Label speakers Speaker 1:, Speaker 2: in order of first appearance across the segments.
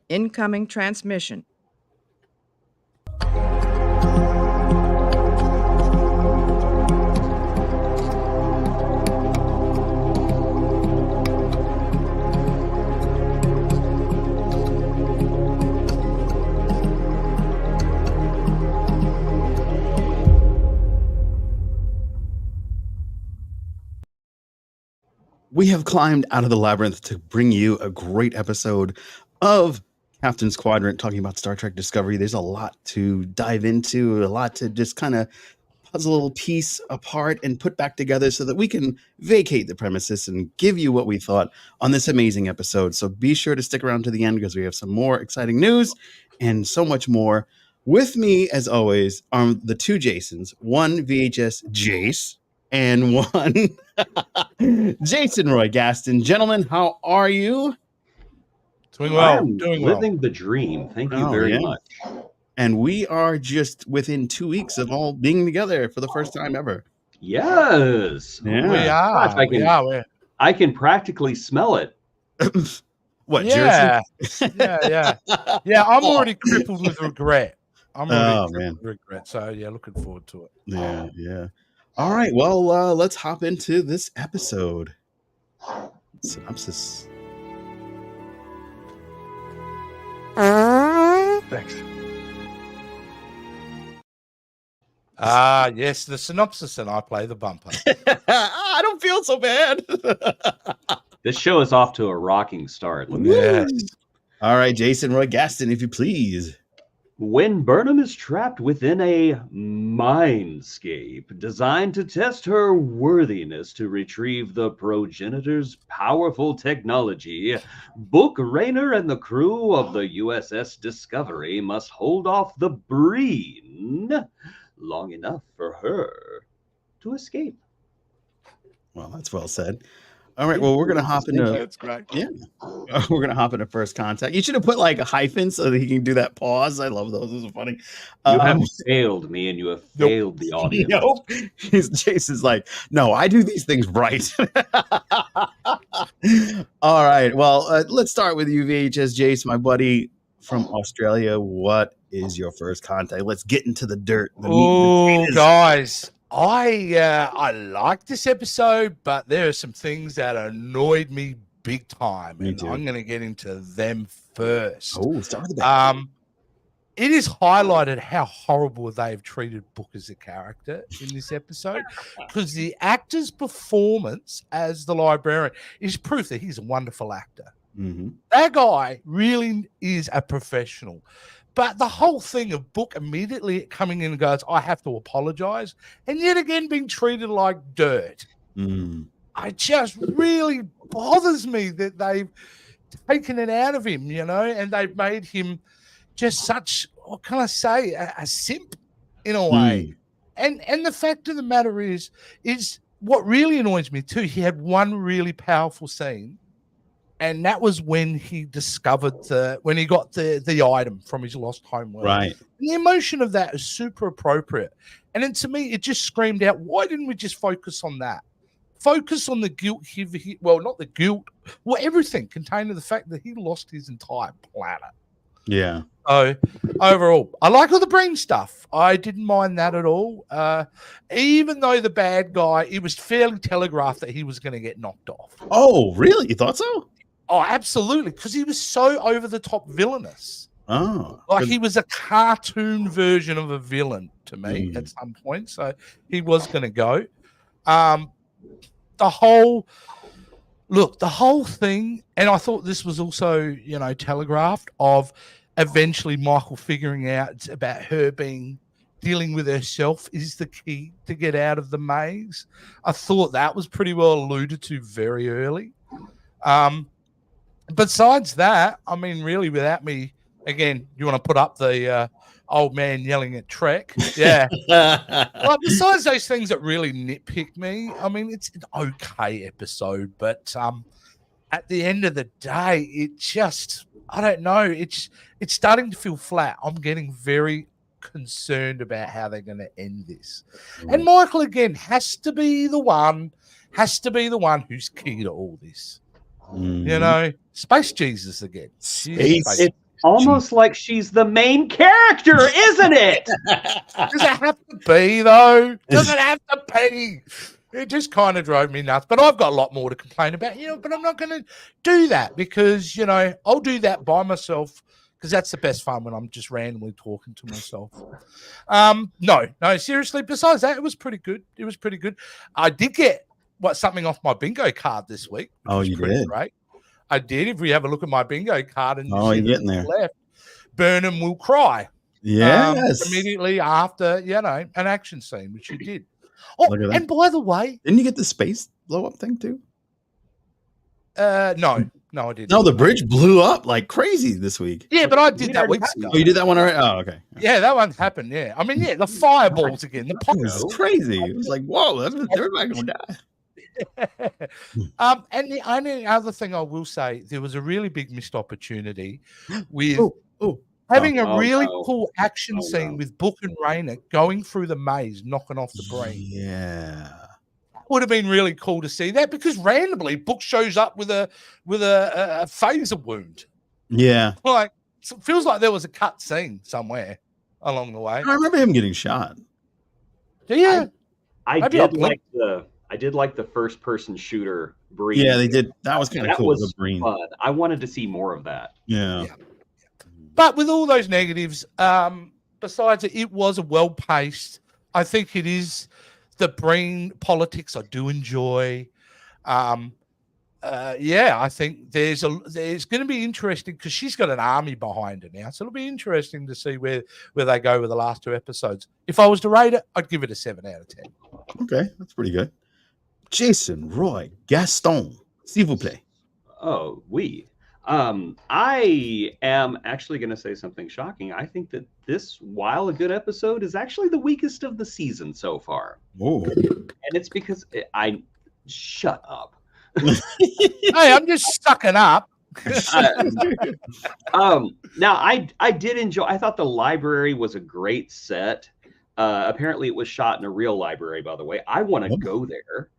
Speaker 1: Incoming transmission.
Speaker 2: We have climbed out of the labyrinth to bring you a great episode of Captain's Quadrant talking about Star Trek Discovery. There's a lot to dive into, a lot to just kind of puzzle a little piece apart and put back together so that we can vacate the premises and give you what we thought on this amazing episode. So be sure to stick around to the end because we have some more exciting news and so much more. With me, as always, are the two Jasons, one VHS Jace and one Jason Roy Gaston. Gentlemen, how are you?
Speaker 3: Doing well.
Speaker 4: I'm living the dream. Thank you very much.
Speaker 2: And we are just within 2 weeks of all being together for the first time ever.
Speaker 4: Yes.
Speaker 2: Yeah.
Speaker 4: We are. I can practically smell it.
Speaker 2: What,
Speaker 3: yeah.
Speaker 2: Jersey?
Speaker 3: Yeah. I'm already crippled with regret.
Speaker 2: Man.
Speaker 3: Regret. So yeah, looking forward to it.
Speaker 2: Yeah. All right. Well, let's hop into this episode. Synopsis.
Speaker 3: Thanks. Yes, the synopsis, and I play the bumper.
Speaker 2: I don't feel so bad.
Speaker 4: This show is off to a rocking start.
Speaker 3: Yes.
Speaker 2: All right, Jason Roy Gaston, if you please.
Speaker 4: When Burnham is trapped within a mindscape designed to test her worthiness to retrieve the Progenitor's powerful technology, Book, Rayner, and the crew of the USS Discovery must hold off the Breen long enough for her to escape.
Speaker 2: Well, that's well said. All right, well, we're going to hop into...
Speaker 3: That's great.
Speaker 2: Yeah. We're going to hop into first contact. You should have put like a hyphen so that he can do that pause. I love those. Those are funny.
Speaker 4: You have failed me and you have failed the audience.
Speaker 2: Nope. Jason's like, no, I do these things right. All right. Well, let's start with you, VHS Jace, my buddy from Australia. What is your first contact? Let's get into the dirt.
Speaker 3: Oh, guys. I like this episode, but there are some things that annoyed me big time, and I'm going to get into them first.
Speaker 2: Oh, start with that.
Speaker 3: It is highlighted how horrible they've treated Book as a character in this episode, because the actor's performance as the librarian is proof that he's a wonderful actor.
Speaker 2: Mm-hmm.
Speaker 3: That guy really is a professional. But the whole thing of Book immediately coming in and goes, I have to apologize, and yet again being treated like dirt. It just really bothers me that they've taken it out of him, and they've made him just such, what can I say, a simp in a way. And the fact of the matter is what really annoys me too, he had one really powerful scene. And that was when he discovered when he got the item from his lost homeworld.
Speaker 2: Right.
Speaker 3: And the emotion of that is super appropriate. And then to me, it just screamed out, why didn't we just focus on that? Focus on the guilt. Not the guilt. Well, everything contained in the fact that he lost his entire planet.
Speaker 2: Yeah.
Speaker 3: So overall, I like all the Breen stuff. I didn't mind that at all. Even though the bad guy, it was fairly telegraphed that he was going to get knocked off.
Speaker 2: Oh, really? You thought so?
Speaker 3: Oh, absolutely, because he was so over-the-top villainous.
Speaker 2: Oh.
Speaker 3: Like he was a cartoon version of a villain to me at some point, so he was going to go. The whole thing, and I thought this was also, telegraphed, of eventually Michael figuring out it's about her dealing with herself is the key to get out of the maze. I thought that was pretty well alluded to very early. Besides that, I mean, really, without me, again, you want to put up the old man yelling at Trek? Yeah. Well, besides those things that really nitpick me, I mean, it's an okay episode, but at the end of the day, it just, I don't know, it's starting to feel flat. I'm getting very concerned about how they're going to end this. And Michael, again, has to be the one who's key to all this. You know, Space Jesus again.
Speaker 2: Space.
Speaker 4: It's almost like she's the main character, isn't it?
Speaker 3: Does it have to be, though? Does it have to be? It just kind of drove me nuts. But I've got a lot more to complain about, but I'm not going to do that because, I'll do that by myself because that's the best fun when I'm just randomly talking to myself. No, seriously. Besides that, it was pretty good. I did get something off my bingo card this week.
Speaker 2: Oh, you did?
Speaker 3: Great. I did. If we have a look at my bingo card and
Speaker 2: you're getting there.
Speaker 3: Left, Burnham will cry.
Speaker 2: Yes.
Speaker 3: Immediately after, an action scene, which you did. Oh, and by the way,
Speaker 2: didn't you get the space blow up thing too?
Speaker 3: No, I didn't.
Speaker 2: No, the bridge blew up like crazy this week.
Speaker 3: Yeah, but I did that week ago.
Speaker 2: Oh, you did that one already? Oh, okay.
Speaker 3: Yeah, that one happened. Yeah, I mean, the fireballs again. The
Speaker 2: it was crazy. It was like, whoa, everybody gonna die.
Speaker 3: And the only other thing I will say, there was a really big missed opportunity with having a really cool action scene with Book and Rayner going through the maze, knocking off the Breen.
Speaker 2: Yeah,
Speaker 3: would have been really cool to see that because randomly Book shows up with a phaser wound.
Speaker 2: Yeah,
Speaker 3: like it feels like there was a cut scene somewhere along the way.
Speaker 2: I remember him getting shot.
Speaker 3: Yeah,
Speaker 4: I did like the first person shooter Breen.
Speaker 2: Yeah, they did. That was kind of cool.
Speaker 4: Was fun. I wanted to see more of that.
Speaker 2: Yeah.
Speaker 3: But with all those negatives, besides it was a well-paced. I think it is the Breen politics I do enjoy. I think there's going to be interesting because she's got an army behind her now, so it'll be interesting to see where they go with the last 2 episodes. If I was to rate it, I'd give it a 7 out of 10.
Speaker 2: Okay, that's pretty good. Jason, Roy, Gaston, s'il vous plaît.
Speaker 4: Oh, oui. I am actually going to say something shocking. I think that this, while a good episode, is actually the weakest of the season so far.
Speaker 2: Oh,
Speaker 4: and it's because shut up.
Speaker 3: Hey, I'm just sucking up.
Speaker 4: Now I did enjoy. I thought the library was a great set. Apparently, it was shot in a real library. By the way, I want to go there.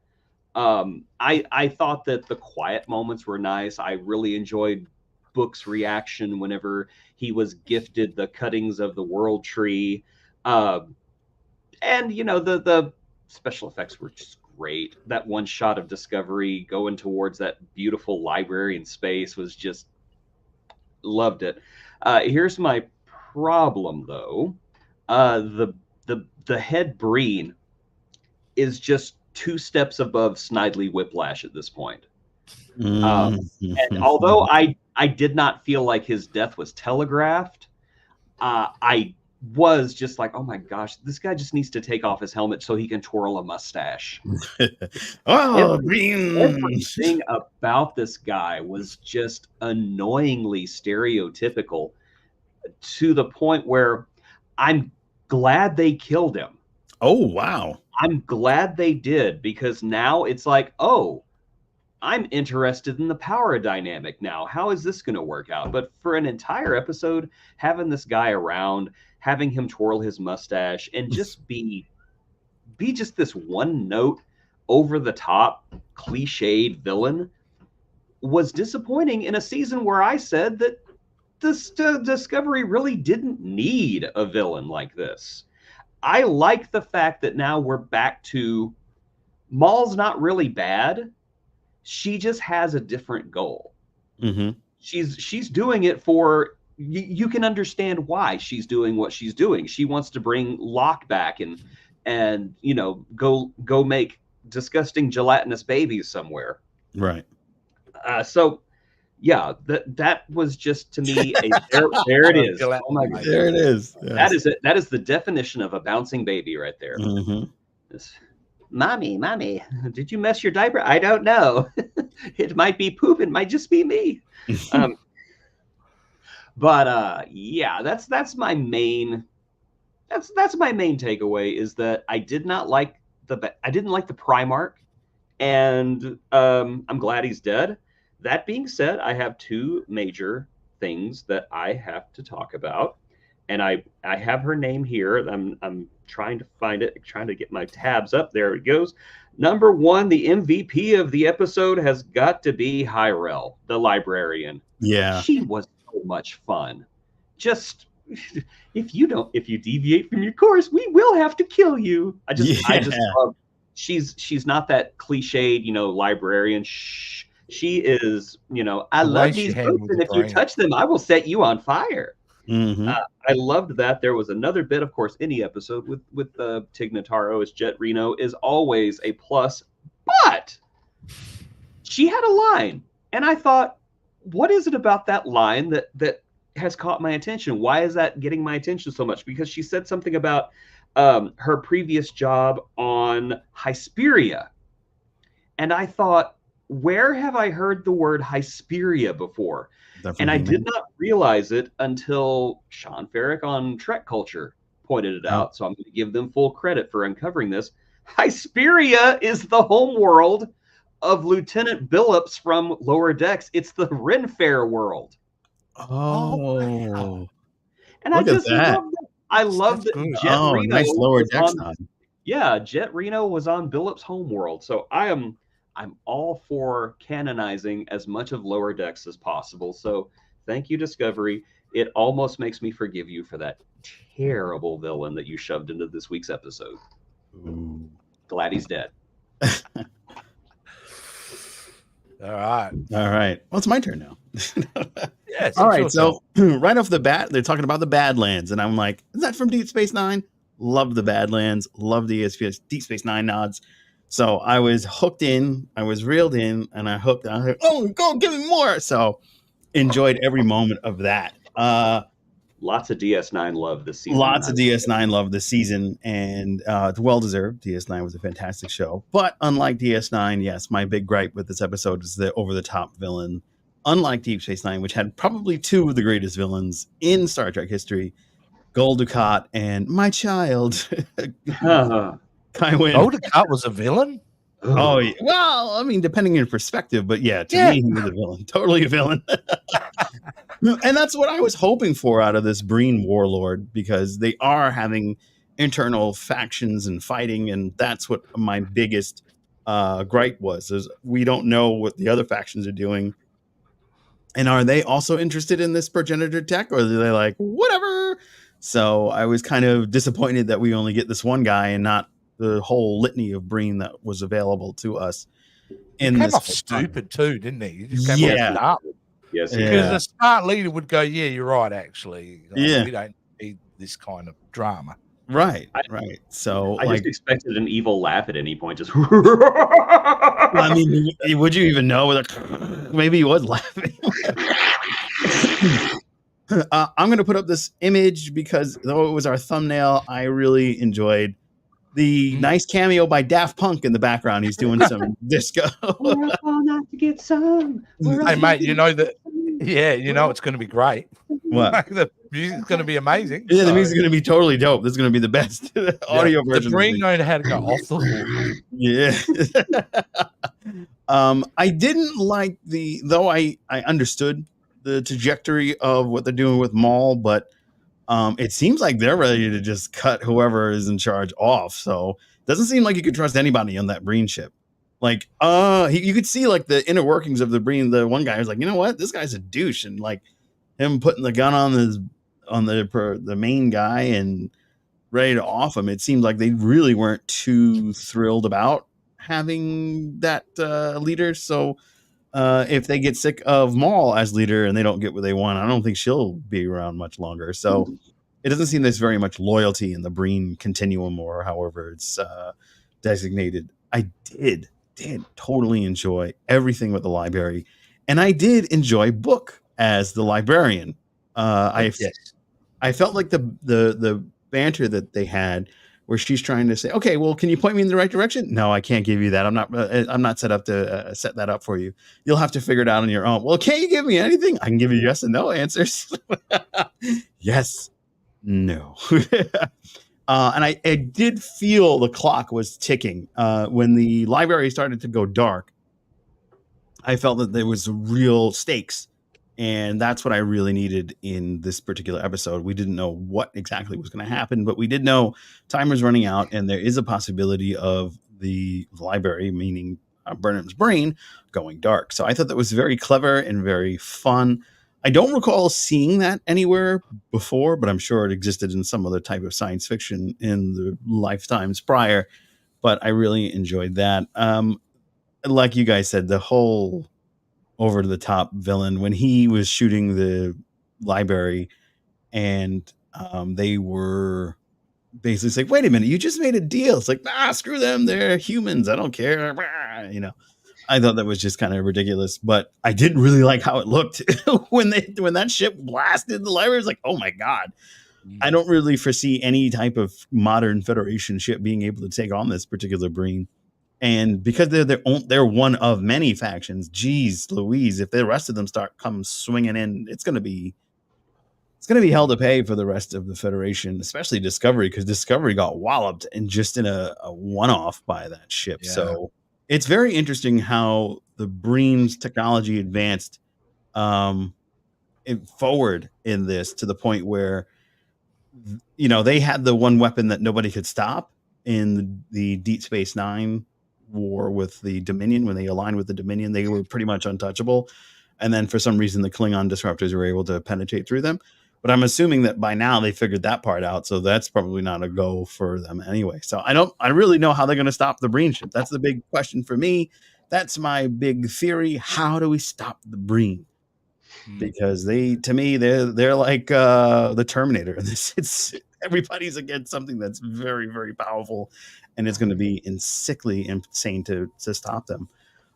Speaker 4: I thought that the quiet moments were nice. I really enjoyed Book's reaction whenever he was gifted the cuttings of the world tree. And the special effects were just great. That one shot of Discovery going towards that beautiful library in space was just loved it. Here's my problem though. The head Breen is just 2 steps above Snidely Whiplash at this point. And although I did not feel like his death was telegraphed, I was just like, oh my gosh, this guy just needs to take off his helmet so he can twirl a mustache. Everything about this guy was just annoyingly stereotypical to the point where I'm glad they killed him.
Speaker 2: Oh, wow.
Speaker 4: I'm glad they did, because now it's like, oh, I'm interested in the power dynamic now. How is this going to work out? But for an entire episode, having this guy around, having him twirl his mustache and just be just this one note, over the top, cliched villain was disappointing in a season where I said that this Discovery really didn't need a villain like this. I like the fact that now we're back to Maul's not really bad. She just has a different goal.
Speaker 2: Mm-hmm.
Speaker 4: She's doing it for you can understand why she's doing what she's doing. She wants to bring Locke back and go make disgusting gelatinous babies somewhere.
Speaker 2: Right.
Speaker 4: So yeah, that was just to me there it is. Oh my God.
Speaker 2: There it is. Yes.
Speaker 4: That is the definition of a bouncing baby right there.
Speaker 2: Mm-hmm.
Speaker 4: Mommy, did you mess your diaper? I don't know. It might be poop. It might just be me. Yeah, that's my main. That's my main takeaway is that I didn't like the Primarch, and I'm glad he's dead. That being said, I have 2 major things that I have to talk about. and I have her name here. I'm trying to find it, trying to get my tabs up. There it goes. Number one, the MVP of the episode has got to be Hyrel, the librarian.
Speaker 2: Yeah.
Speaker 4: She was so much fun. Just if you deviate from your course, we will have to kill you. I just love. She's not that cliched, librarian. Shh. She is, I love these books, and if you touch them, I will set you on fire.
Speaker 2: Mm-hmm.
Speaker 4: I loved that. There was another bit, of course, any episode with Tig Notaro as Jet Reno is always a plus, but she had a line, and I thought, what is it about that line that has caught my attention? Why is that getting my attention so much? Because she said something about her previous job on Hesperia, and I thought, where have I heard the word Hesperia before? And I did not realize it until Sean Ferrick on Trek Culture pointed it out. So I'm going to give them full credit for uncovering this. Hesperia is the homeworld of Lieutenant Billups from Lower Decks. It's the Ren Fair world.
Speaker 2: Oh.
Speaker 4: And I just love that. I love that Jet Reno.
Speaker 2: Nice Lower Decks on.
Speaker 4: Yeah, Jet Reno was on Billups' homeworld. So I'm all for canonizing as much of Lower Decks as possible. So thank you, Discovery. It almost makes me forgive you for that terrible villain that you shoved into this week's episode.
Speaker 2: Ooh.
Speaker 4: Glad he's dead.
Speaker 3: All right.
Speaker 2: Well, it's my turn now.
Speaker 3: Yes.
Speaker 2: All right. So right off the bat, they're talking about the Badlands, and I'm like, is that from Deep Space Nine? Love the Badlands. Love the Deep Space Nine nods. So I was hooked in, I was reeled in, and I was like, oh, go give me more. So enjoyed every moment of that.
Speaker 4: Lots of DS9 love this season.
Speaker 2: Lots of DS9 love this season, and it's well-deserved. DS9 was a fantastic show. But unlike DS9, yes, my big gripe with this episode is the over-the-top villain. Unlike Deep Space Nine, which had probably two of the greatest villains in Star Trek history, Gul Dukat and my child, Kai Wynn.
Speaker 3: Gul Dukat was a villain?
Speaker 2: Oh, yeah. Well, I mean, depending on your perspective, but yeah, to me, he was a villain. Totally a villain. And that's what I was hoping for out of this Breen warlord, because they are having internal factions and fighting, and that's what my biggest gripe was, is we don't know what the other factions are doing. And are they also interested in this progenitor tech, or are they like, whatever? So I was kind of disappointed that we only get this one guy and not the whole litany of Breen that was available to us.
Speaker 3: In this off stupid too, didn't he? He just came off up.
Speaker 4: Yes,
Speaker 3: because a smart leader would go, "Yeah, you're right. Actually,
Speaker 2: we
Speaker 3: don't need this kind of drama."
Speaker 2: Right. So
Speaker 4: I just expected an evil laugh at any point. Just
Speaker 2: I mean, would you even know? Maybe he was laughing. I'm going to put up this image because though it was our thumbnail, I really enjoyed the nice cameo by Daft Punk in the background. He's doing some disco.
Speaker 4: We're all not to get some.
Speaker 3: Hey, mate, you know that? Yeah, you know it's going to be great.
Speaker 2: What?
Speaker 3: The music's going to be amazing.
Speaker 2: Yeah, the music's going to be totally dope. This is going to be the best audio version.
Speaker 3: The Breen know how to go off the
Speaker 2: wall. Yeah. I didn't like though I understood the trajectory of what they're doing with Maul, but it seems like they're ready to just cut whoever is in charge off. So it doesn't seem like you could trust anybody on that Breen ship. Like, you could see like the inner workings of the Breen. The one guy was like, you know what, this guy's a douche, and like him putting the gun on the main guy and ready to off him. It seemed like they really weren't too thrilled about having that leader. So if they get sick of Maul as leader and they don't get what they want, I don't think she'll be around much longer. So it doesn't seem there's very much loyalty in the Breen continuum, or however it's designated. I did totally enjoy everything with the library, and I did enjoy Book as the librarian. I felt like the banter that they had, where she's trying to say, okay, well, can you point me in the right direction? No, I can't give you that. I'm not set up to set that up for you. You'll have to figure it out on your own. Well, can't you give me anything? I can give you yes and no answers. Yes, no. And I did feel the clock was ticking. When the library started to go dark, I felt that there was real stakes And that's what I really needed in this particular episode. We didn't know what exactly was going to happen, but we did know time was running out, and there is a possibility of the library, meaning Burnham's brain, going dark. So I thought that was very clever and very fun. I don't recall seeing that anywhere before, but I'm sure it existed in some other type of science fiction in the lifetimes prior. But I really enjoyed that. Like you guys said, the whole over the top villain when he was shooting the library and they were basically saying, wait a minute, you just made a deal. It's like, screw them, they're humans, I don't care. I thought that was just kind of ridiculous, but I didn't really like how it looked when that ship blasted the library. It's like, oh my god. I don't really foresee any type of modern Federation ship being able to take on this particular Breen. And because they're one of many factions, geez Louise, if the rest of them come swinging in, it's going to be hell to pay for the rest of the Federation, especially Discovery, because Discovery got walloped and just in a one-off by that ship. Yeah. So it's very interesting how the Breen's technology advanced forward in this to the point where, they had the one weapon that nobody could stop in the Deep Space Nine war with the Dominion. When they aligned with the Dominion, they were pretty much untouchable. And then for some reason, the Klingon disruptors were able to penetrate through them. But I'm assuming that by now they figured that part out. So that's probably not a go for them anyway. So I really know how they're going to stop the Breen ship. That's the big question for me. That's my big theory. How do we stop the Breen? Because to me, they're like the Terminator. It's everybody's against something that's very, very powerful, and it's going to be sickly insane to stop them.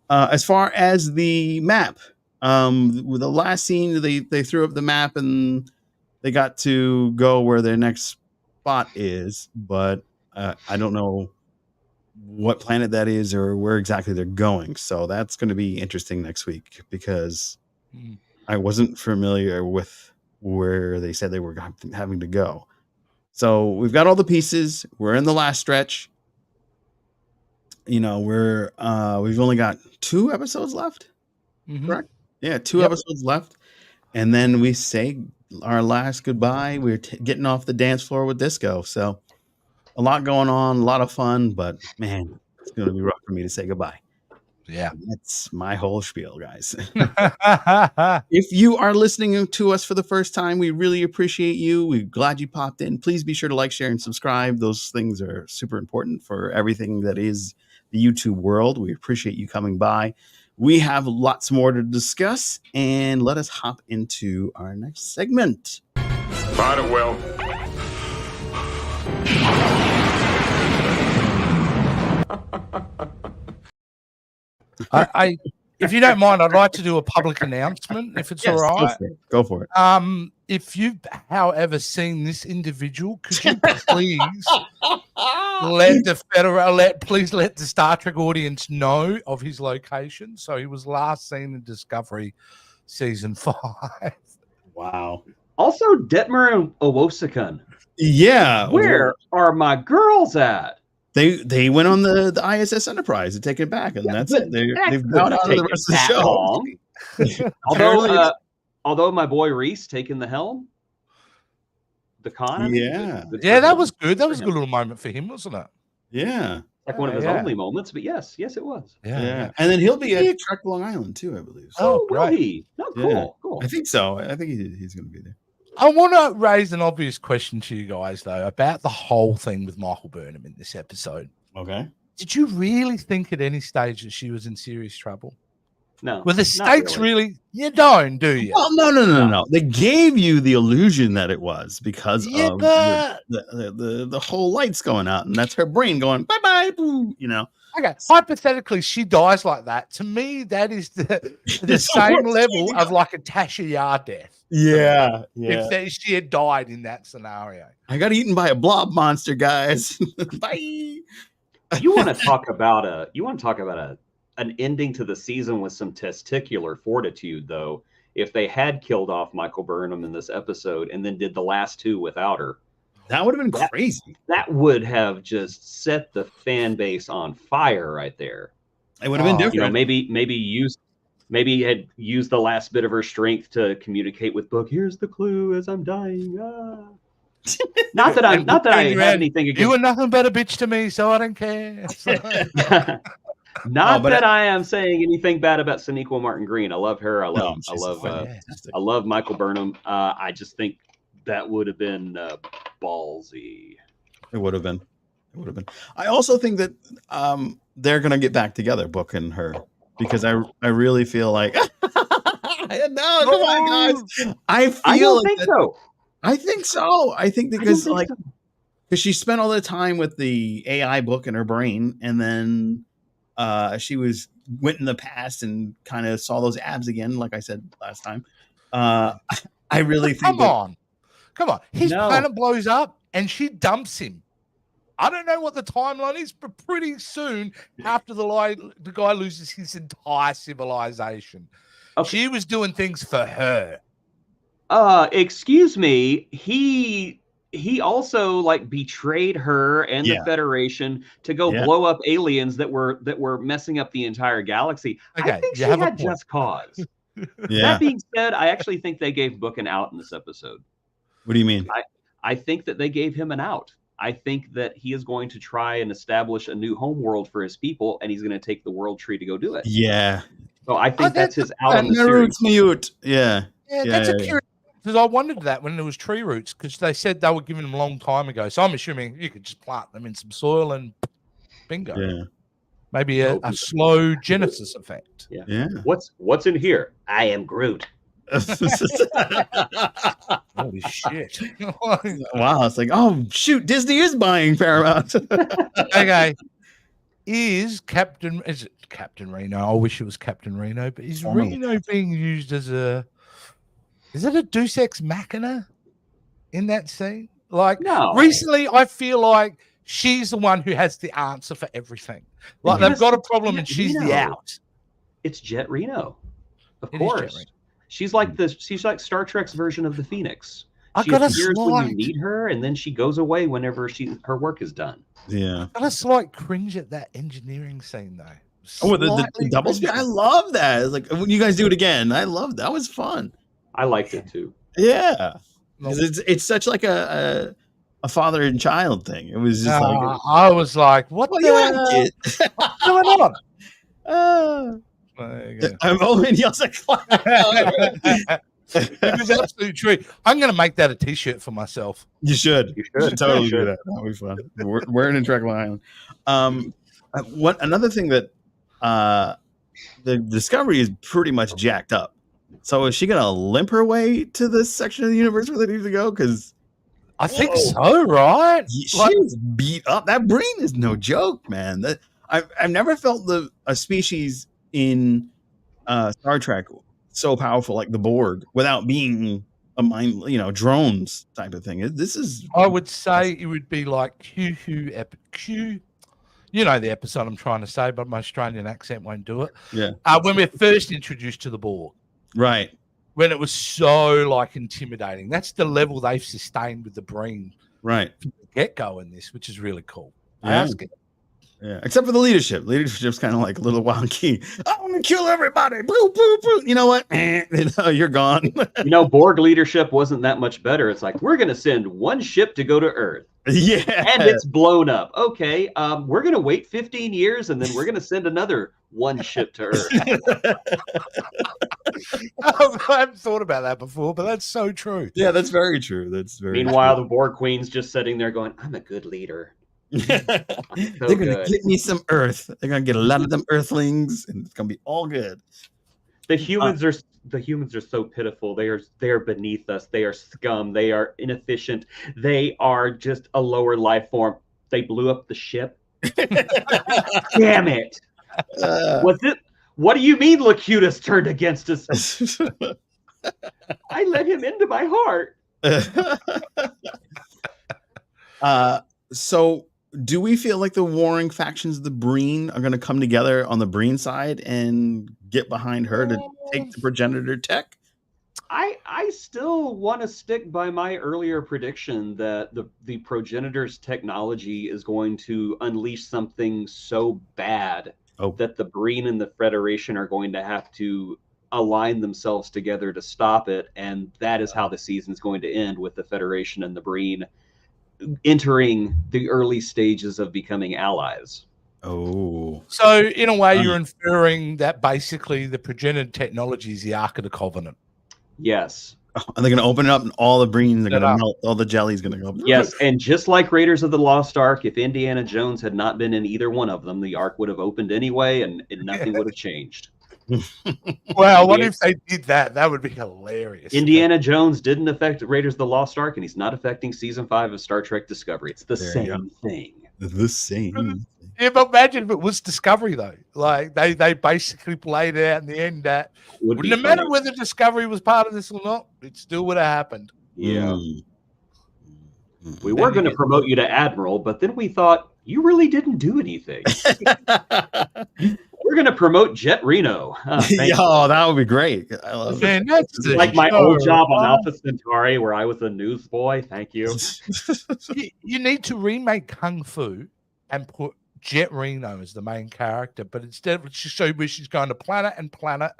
Speaker 2: As far as the map, with the last scene, they threw up the map and they got to go where their next spot is, but I don't know what planet that is or where exactly they're going. So that's going to be interesting next week because I wasn't familiar with where they said they were having to go. So we've got all the pieces. We're in the last stretch. We've only got 2 episodes left. Correct? Yeah, 2 episodes left. And then we say our last goodbye. We're getting off the dance floor with Disco. So a lot going on, a lot of fun, but man, it's going to be rough for me to say goodbye.
Speaker 3: Yeah.
Speaker 2: That's my whole spiel, guys. If you are listening to us for the first time, we really appreciate you. We're glad you popped in. Please be sure to like, share, and subscribe. Those things are super important for everything that is the YouTube world. We appreciate you coming by. We have lots more to discuss, and let us hop into our next segment.
Speaker 1: Might as well.
Speaker 3: If you don't mind, I'd like to do a public announcement, if it's all right.
Speaker 2: Go for it.
Speaker 3: If you've, however, seen this individual, could you please let the Star Trek audience know of his location? So he was last seen in Discovery season 5.
Speaker 2: Wow.
Speaker 4: Also, Detmer and Owosekun.
Speaker 2: Yeah.
Speaker 4: Where are my girls at?
Speaker 2: They went on the ISS Enterprise to take it back, and that's it. They've bowed out of the rest of the
Speaker 4: show. Although my boy Reese taking the helm, the con.
Speaker 2: That
Speaker 3: was good. That was a good little moment for him, wasn't it?
Speaker 2: Yeah,
Speaker 4: like one of his only moments. But yes, it was.
Speaker 2: Yeah. And then he'll be at Trek Long Island too, I believe.
Speaker 4: So. Oh, will he? No, cool.
Speaker 2: I think so. I think he's going to be there.
Speaker 3: I want to raise an obvious question to you guys, though, about the whole thing with Michael Burnham in this episode.
Speaker 2: Okay.
Speaker 3: Did you really think at any stage that she was in serious trouble?
Speaker 4: No.
Speaker 3: Were the stakes really? You don't, do you?
Speaker 2: Well, no. They gave you the illusion that it was because of the whole lights going out, and that's her brain going bye-bye, boo,
Speaker 3: Okay, hypothetically, she dies like that. To me, that is the same level of like a Tasha Yar death.
Speaker 2: Yeah.
Speaker 3: If she had died in that scenario.
Speaker 2: I got eaten by a blob monster, guys. Bye.
Speaker 4: You want to talk about an ending to the season with some testicular fortitude, though. If they had killed off Michael Burnham in this episode and then did the last 2 without her,
Speaker 2: that would have been crazy.
Speaker 4: That would have just set the fan base on fire right there.
Speaker 2: It would have been different.
Speaker 4: Maybe use Maybe had used the last bit of her strength to communicate with Book. Here's the clue as I'm dying. Ah. Not that I have anything against
Speaker 3: you were nothing but a bitch to me, so I don't care.
Speaker 4: Not that I am saying anything bad about Sonequa Martin Green. I love her. I love Michael Burnham. I just think that would have been ballsy.
Speaker 2: It would have been. I also think that they're gonna get back together, Book and her, because I really feel like no, come on, guys. I don't think so. I think so. I think because because she spent all the time with the AI book in her brain, and then she went in the past and kind of saw those abs again, like I said last time. I really think.
Speaker 3: Come on. His planet blows up, and she dumps him. I don't know what the timeline is, but pretty soon after the guy loses his entire civilization. Okay. She was doing things for her.
Speaker 4: Excuse me. He also like betrayed her and the Federation to go blow up aliens that were messing up the entire galaxy. Okay, I think she had just cause. That being said, I actually think they gave Book an out in this episode.
Speaker 2: What do you mean?
Speaker 4: I think that they gave him an out. I think that he is going to try and establish a new homeworld for his people, and he's going to take the world tree to go do it.
Speaker 2: Yeah.
Speaker 4: So I think that's his out on the series.
Speaker 2: Mute. Yeah.
Speaker 3: That's a curious, because I wondered that when there was tree roots, because they said they were giving them a long time ago. So I'm assuming you could just plant them in some soil and bingo. Yeah. Maybe a slow genesis effect.
Speaker 4: Yeah. What's in here? I am Groot.
Speaker 3: Holy shit.
Speaker 2: Wow. It's like, oh, shoot. Disney is buying Paramount.
Speaker 3: Okay. Is it Captain Reno? I wish it was Captain Reno, but is Reno being used as is it a Deus Ex Machina in that scene? Like, no. Recently, I feel like she's the one who has the answer for everything. Like, they've got a problem and she's the out.
Speaker 4: It's Jet Reno. Of course. She's like Star Trek's version of the Phoenix. She appears when you need her, and then she goes away whenever her work is done.
Speaker 2: Yeah.
Speaker 3: I got a slight cringe at that engineering scene, though.
Speaker 2: The double speed. I love that. It's like when you guys do it again. I love that. That was fun.
Speaker 4: I liked it too.
Speaker 2: Yeah. It's such like a father and child thing. It was just like
Speaker 3: I was like, what's going on?
Speaker 2: I'm only yells like
Speaker 3: it was absolutely true. I'm going to make that a T-shirt for myself.
Speaker 2: You should totally do that. That'll be fun. Wearing in Treckle Island. Another thing that the Discovery is pretty much jacked up. So is she going to limp her way to this section of the universe where they need to go? Because
Speaker 3: I think so, right?
Speaker 2: She's beat up. That Breen is no joke, man. I've never felt a species in Star Trek so powerful like the Borg without being a mind, drones type of thing.
Speaker 3: I would say it would be like Q. You know the episode I'm trying to say, but my Australian accent won't do it.
Speaker 2: Yeah.
Speaker 3: When we're first introduced to the Borg.
Speaker 2: Right.
Speaker 3: When it was so intimidating. That's the level they've sustained with the Breen.
Speaker 2: Right.
Speaker 3: From the get-go in this, which is really cool.
Speaker 2: Yeah. Except for the leadership. Leadership's kind of like a little wonky. I'm gonna kill everybody. Boo, boo, boo. You know what? You're gone.
Speaker 4: Borg leadership wasn't that much better. It's like, we're gonna send one ship to go to Earth.
Speaker 2: Yeah.
Speaker 4: And it's blown up. Okay. We're gonna wait 15 years and then we're gonna send another one ship to Earth.
Speaker 3: I haven't thought about that before, but that's so true.
Speaker 2: Yeah, that's very true.
Speaker 4: Meanwhile, the Borg Queen's just sitting there going, I'm a good leader.
Speaker 2: They're gonna get me some Earth. They're gonna get a lot of them Earthlings, and it's gonna be all good.
Speaker 4: The humans are so pitiful. They are beneath us. They are scum. They are inefficient. They are just a lower life form. They blew up the ship. Damn it! Was it? What do you mean, Locutus turned against us? I let him into my
Speaker 2: heart. So. Do we feel like the warring factions of the Breen are going to come together on the Breen side and get behind her to take the Progenitor tech?
Speaker 4: I still want to stick by my earlier prediction that the Progenitor's technology is going to unleash something so bad that the Breen and the Federation are going to have to align themselves together to stop it, and that is how the season's going to end, with the Federation and the Breen entering the early stages of becoming allies.
Speaker 2: Oh.
Speaker 3: So in a way, you're inferring that basically the Progenitor technology is the Ark of the Covenant.
Speaker 4: Yes.
Speaker 2: And they're going to open it up, and all the Breens are going to melt. All the jelly's going to go.
Speaker 4: Yes, and just like Raiders of the Lost Ark, if Indiana Jones had not been in either one of them, the Ark would have opened anyway, and nothing would have changed.
Speaker 3: Well, what if they did that? That would be hilarious.
Speaker 4: Indiana Jones didn't affect Raiders of the Lost Ark, and he's not affecting season 5 of Star Trek Discovery. It's the same thing.
Speaker 2: The same.
Speaker 3: Yeah, but imagine if it was Discovery, though. Like, they basically played it out in the end that wouldn't have mattered whether Discovery was part of this or not. It still would have happened.
Speaker 4: Yeah. We were going to promote you to Admiral, but then we thought, you really didn't do anything. We're going to promote Jet Reno.
Speaker 2: That would be great. I love it.
Speaker 3: That's
Speaker 4: like my old job on Alpha Centauri, where I was a newsboy. Thank you.
Speaker 3: You need to remake Kung Fu and put Jet Reno as the main character, but instead of show where she's going to planet and planet,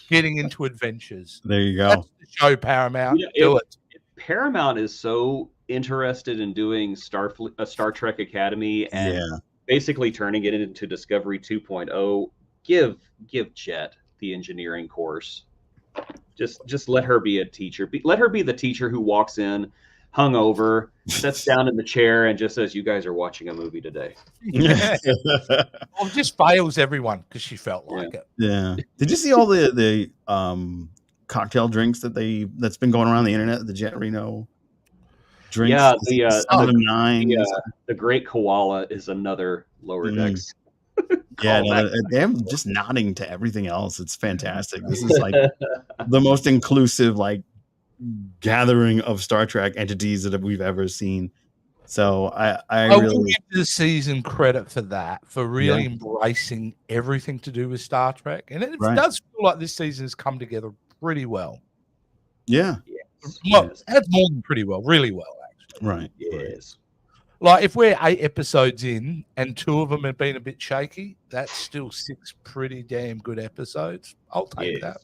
Speaker 3: getting into adventures.
Speaker 2: There you go.
Speaker 3: That's the show, Paramount. Do it.
Speaker 4: Paramount is so interested in doing Star Trek Academy and basically turning it into Discovery 2.0. Give Jet the engineering course. Just let her be a teacher. Let her be the teacher who walks in hungover, sits down in the chair, and just says, "You guys are watching a movie today."
Speaker 3: Or just fails everyone because she felt like it.
Speaker 2: Yeah. Did you see all the cocktail drinks that's been going around the internet? The Jet Reno drinks.
Speaker 4: Yeah, the Great Koala is another Lower Decks.
Speaker 2: Yeah, they're just nodding to everything else. It's fantastic. This is like the most inclusive gathering of Star Trek entities that we've ever seen. So I really
Speaker 3: will give the season credit for that, for really embracing everything to do with Star Trek, and it does feel like this season has come together pretty well.
Speaker 2: Yeah,
Speaker 3: well, that's more than pretty well, really well, actually.
Speaker 2: Right.
Speaker 4: Yes.
Speaker 3: Like, if we're 8 episodes in and 2 of them have been a bit shaky, that's still 6 pretty damn good episodes. I'll take that.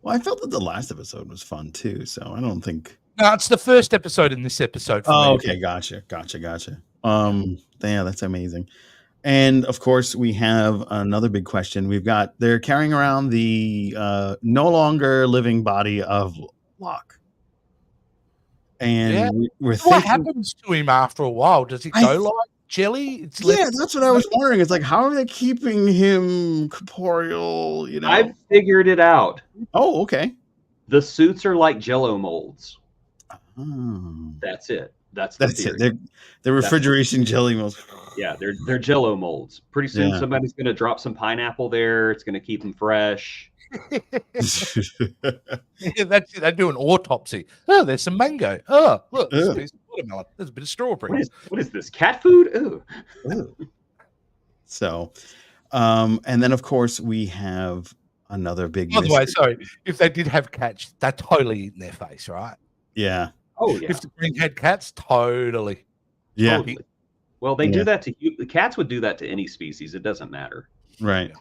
Speaker 2: Well, I felt that the last episode was fun too, so I don't think.
Speaker 3: No, it's the first episode in this episode.
Speaker 2: Okay, gotcha. Yeah, that's amazing. And of course, we have another big question. They're carrying around the no longer living body of Locke. And we're thinking,
Speaker 3: what happens to him after a while? Does he go like jelly?
Speaker 2: That's what I was wondering. It's like, how are they keeping him corporeal?
Speaker 4: I've figured it out.
Speaker 2: Oh, okay.
Speaker 4: The suits are like Jello molds.
Speaker 2: Oh.
Speaker 4: That's it. That's
Speaker 2: it. They're refrigeration jelly molds.
Speaker 4: Yeah, they're Jello molds. Pretty soon, somebody's going to drop some pineapple there. It's going to keep them fresh.
Speaker 3: They do an autopsy. Oh, there's some mango. Oh, look, there's a piece of watermelon. There's a bit of strawberry.
Speaker 4: What is this? Cat food? Ooh.
Speaker 2: So, and then of course we have another big.
Speaker 3: By the way, sorry, if they did have cats, they're totally eating their face, right?
Speaker 2: Yeah.
Speaker 4: Oh yeah.
Speaker 3: If the Breen had cats, totally.
Speaker 2: Yeah.
Speaker 3: Totally.
Speaker 4: Well, they do that to the cats would do that to any species. It doesn't matter.
Speaker 2: Right.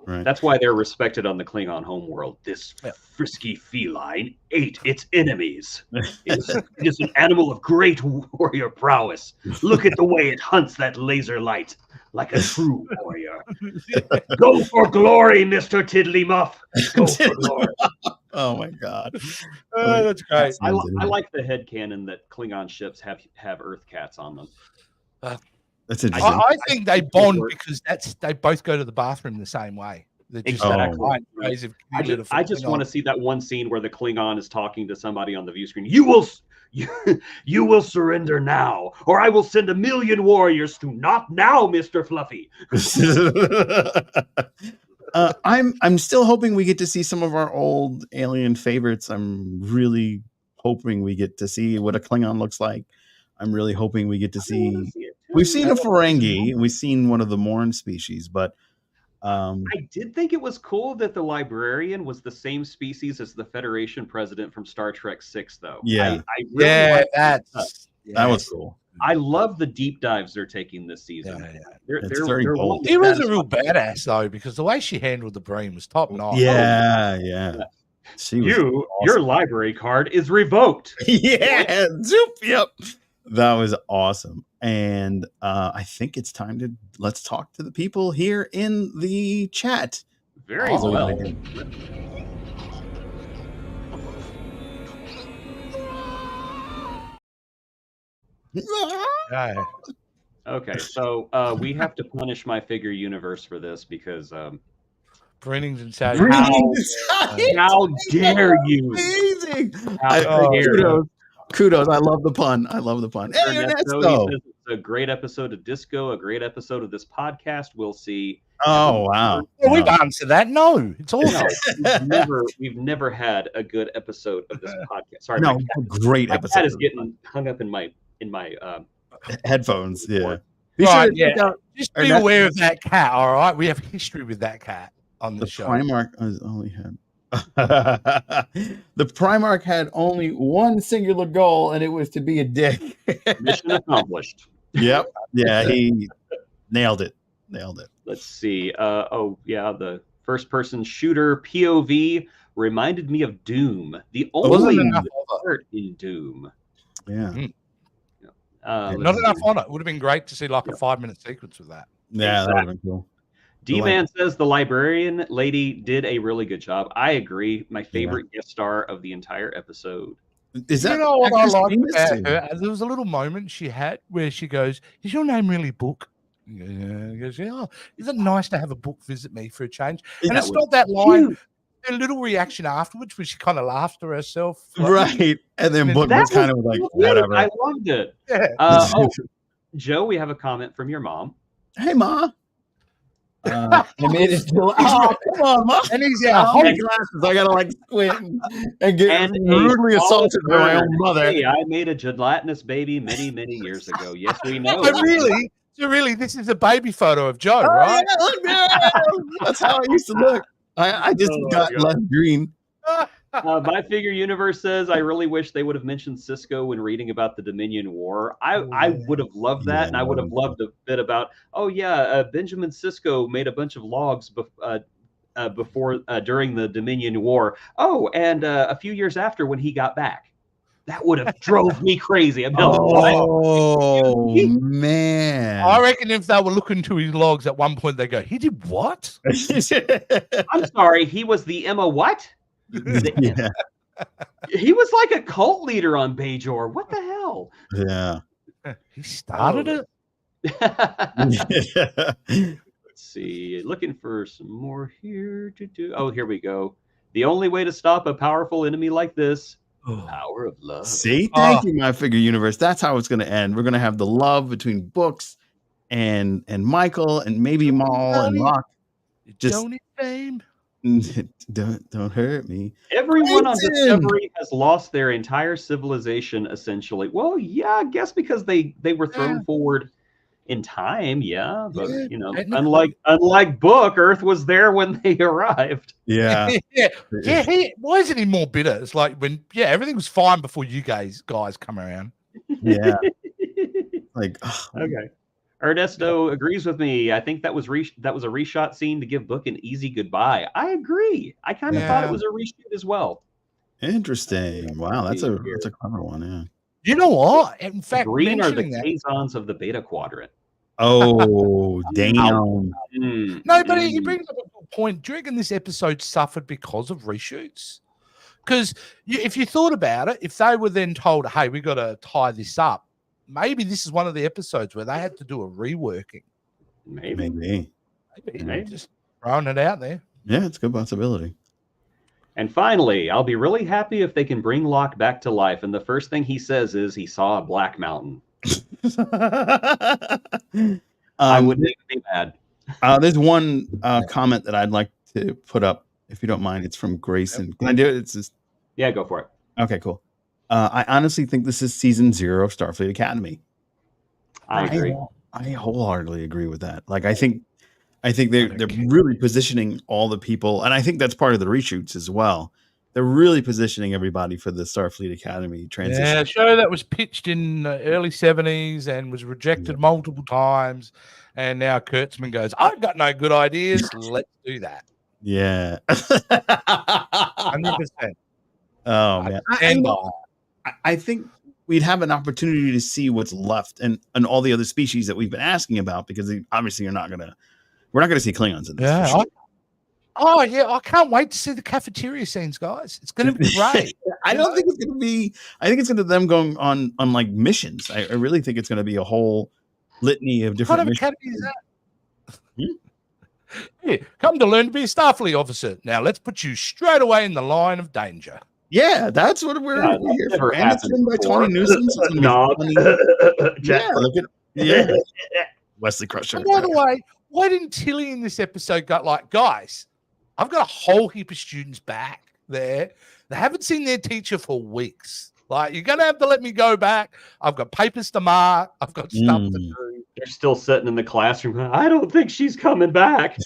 Speaker 2: Right.
Speaker 4: That's why they're respected on the Klingon homeworld. This frisky feline ate its enemies. It is an animal of great warrior prowess. Look at the way it hunts that laser light like a true warrior. Go for glory, Mr. Tiddly Muff. Go for glory.
Speaker 2: Oh my God.
Speaker 3: That's great.
Speaker 4: I like the headcanon that Klingon ships have Earth cats on them.
Speaker 2: That's interesting.
Speaker 3: I think they bond because they both go to the bathroom the same way.
Speaker 4: Exactly. I just want to see that one scene where the Klingon is talking to somebody on the view screen. You will surrender now, or I will send 1,000,000 warriors to not now, Mr. Fluffy.
Speaker 2: I'm still hoping we get to see some of our old alien favorites. I'm really hoping we get to see what a Klingon looks like. I'm really hoping we get to see. We've seen a Ferengi. We've seen one of the Morn species, but
Speaker 4: I did think it was cool that the librarian was the same species as the Federation president from Star Trek 6, though.
Speaker 2: Yeah,
Speaker 3: that was cool.
Speaker 4: I love the deep dives they're taking this season.
Speaker 3: Yeah.
Speaker 2: It's very bold.
Speaker 3: He was a real badass though, because the way she handled the Breen was top notch.
Speaker 2: Yeah. She was
Speaker 4: Your
Speaker 2: awesome.
Speaker 4: library card is revoked.
Speaker 2: Yeah, zoop. Yep, that was awesome. And I think it's time to let's talk to the people here in the chat.
Speaker 4: Very well.
Speaker 3: Yeah.
Speaker 4: Okay, so we have to punish my figure universe for this because
Speaker 3: Breening's inside.
Speaker 4: how dare you?
Speaker 2: Amazing.
Speaker 4: How dare you?
Speaker 2: Kudos. I love the pun. Hey, Ernesto.
Speaker 4: He says it's a great episode of Disco, a great episode of this podcast. We'll see.
Speaker 2: Oh, wow.
Speaker 3: Well, we've answered that. No, it's awesome.
Speaker 4: We've never had a good episode of this podcast. Sorry,
Speaker 2: no, great episode.
Speaker 4: My cat is getting hung up in my
Speaker 2: headphones. Yeah.
Speaker 3: Right, just be aware of that cat. All right, we have history with that cat on the show.
Speaker 2: Primarch only had the Primarch had only one singular goal, and it was to be a dick.
Speaker 4: Mission accomplished.
Speaker 2: Yep. Yeah, he nailed it.
Speaker 4: Let's see. The first-person shooter POV reminded me of Doom. The only part in Doom.
Speaker 2: Yeah.
Speaker 3: Not enough on it. Would have been great to see like a 5-minute sequence with that.
Speaker 2: Yeah, that would have been cool.
Speaker 4: D-Man says the librarian lady did a really good job. I agree. My favorite guest star of the entire episode.
Speaker 2: Is that
Speaker 3: what I like about her? There was a little moment she had where she goes, "Is your name really Book?" He goes, "Yeah. Is it nice to have a book visit me for a change?" And it's not that line. A little reaction afterwards where she kind of laughed to herself.
Speaker 2: Right. And then Book was kind of like, whatever.
Speaker 4: I loved it.
Speaker 3: Yeah.
Speaker 4: Joe, we have a comment from your mom.
Speaker 2: Hey, Ma. I made it still. Oh, come on, Ma.
Speaker 3: And he's
Speaker 2: glasses. I gotta like squint and get brutally assaulted by my own mother.
Speaker 4: Hey, I made a gelatinous baby many, many years ago. Yes, we know.
Speaker 3: But really, this is a baby photo of Joe, right?
Speaker 2: Yeah, that's how I used to look. I just got less green.
Speaker 4: My figure universe says, I really wish they would have mentioned Cisco when reading about the Dominion War. I would have loved that, and I would have loved a bit about, Benjamin Sisko made a bunch of logs before during the Dominion War. Oh, and a few years after when he got back. That would have drove me crazy.
Speaker 2: Man.
Speaker 3: I reckon if they were looking to his logs at one point, they go, "He did what?"
Speaker 4: I'm sorry, he was the Emma what?
Speaker 2: Yeah.
Speaker 4: He was like a cult leader on Bajor. What the hell?
Speaker 2: Yeah.
Speaker 3: He started it.
Speaker 4: Let's see. Looking for some more here to do. Oh, here we go. The only way to stop a powerful enemy like this, power of love.
Speaker 2: See? Thank you, my figure universe. That's how it's going to end. We're going to have the love between Books and Michael and maybe Maul and Locke.
Speaker 3: Don't need fame.
Speaker 2: Don't hurt me.
Speaker 4: Everyone on Discovery has lost their entire civilization, essentially. Well, yeah, I guess because they were thrown forward in time, but unlike Book, Earth was there when they arrived.
Speaker 2: Yeah.
Speaker 3: Why isn't he more bitter? It's like when everything was fine before you guys come around.
Speaker 2: Yeah.
Speaker 4: Okay. Ernesto agrees with me. I think that was a reshot scene to give Book an easy goodbye. I agree. I kind of thought it was a reshoot as well.
Speaker 2: Interesting. Wow, that's a clever one. Yeah.
Speaker 3: You know what? In fact,
Speaker 4: Breen are the Kazons of the Beta Quadrant.
Speaker 2: Oh, damn.
Speaker 3: No, but he brings up a good point. Do you reckon this episode suffered because of reshoots? Because if you thought about it, if they were then told, "Hey, we got to tie this up," maybe this is one of the episodes where they had to do a reworking.
Speaker 2: Maybe.
Speaker 3: Just throwing it out there.
Speaker 2: Yeah, it's a good possibility.
Speaker 4: And finally, I'll be really happy if they can bring Locke back to life. And the first thing he says is he saw a black mountain. I wouldn't even be mad.
Speaker 2: There's one comment that I'd like to put up, if you don't mind. It's from Grayson. Can I do it? It's just...
Speaker 4: Yeah, go for it.
Speaker 2: Okay, cool. I honestly think this is season 0 of Starfleet Academy.
Speaker 4: I agree.
Speaker 2: I wholeheartedly agree with that. Like, I think they're really positioning all the people, and I think that's part of the reshoots as well. they're really positioning everybody for the Starfleet Academy transition.
Speaker 3: Yeah, a show that was pitched in the early 70s and was rejected multiple times. And now Kurtzman goes, I've got no good ideas. Let's do that.
Speaker 2: Yeah.
Speaker 3: 100%.
Speaker 2: Oh, man. I think we'd have an opportunity to see what's left and all the other species that we've been asking about, because obviously we're not going to see Klingons in this.
Speaker 3: Yeah.
Speaker 2: For sure.
Speaker 3: I can't wait to see the cafeteria scenes, guys. It's going to be great.
Speaker 2: I don't think it's going to be. I think it's going to them going on like missions. I really think it's going to be a whole litany of different missions.
Speaker 3: What academy is that? Yeah, come to learn to be a Starfleet officer. Now let's put you straight away in the line of danger.
Speaker 2: Yeah, that's what we're here for. And it's been by Tony Newsom. Yeah, Wesley Crusher.
Speaker 3: And by the way, why didn't Tilly in this episode go like, guys, I've got a whole heap of students back there. They haven't seen their teacher for weeks. Like, you're going to have to let me go back. I've got papers to mark. I've got stuff to do.
Speaker 4: They're still sitting in the classroom. I don't think she's coming back.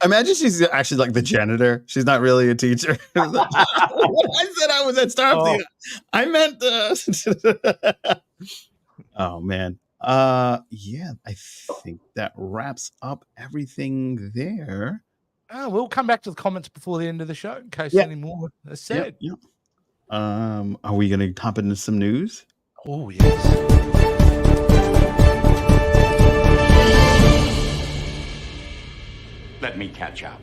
Speaker 2: Imagine she's actually like the janitor. She's not really a teacher. I said I was at Starfleet. I meant oh, man. Yeah, I think that wraps up everything there.
Speaker 3: We'll come back to the comments before the end of the show in case any more are said.
Speaker 2: Yep. Are we going to hop into some news?
Speaker 3: Oh, yes.
Speaker 1: Let me catch up.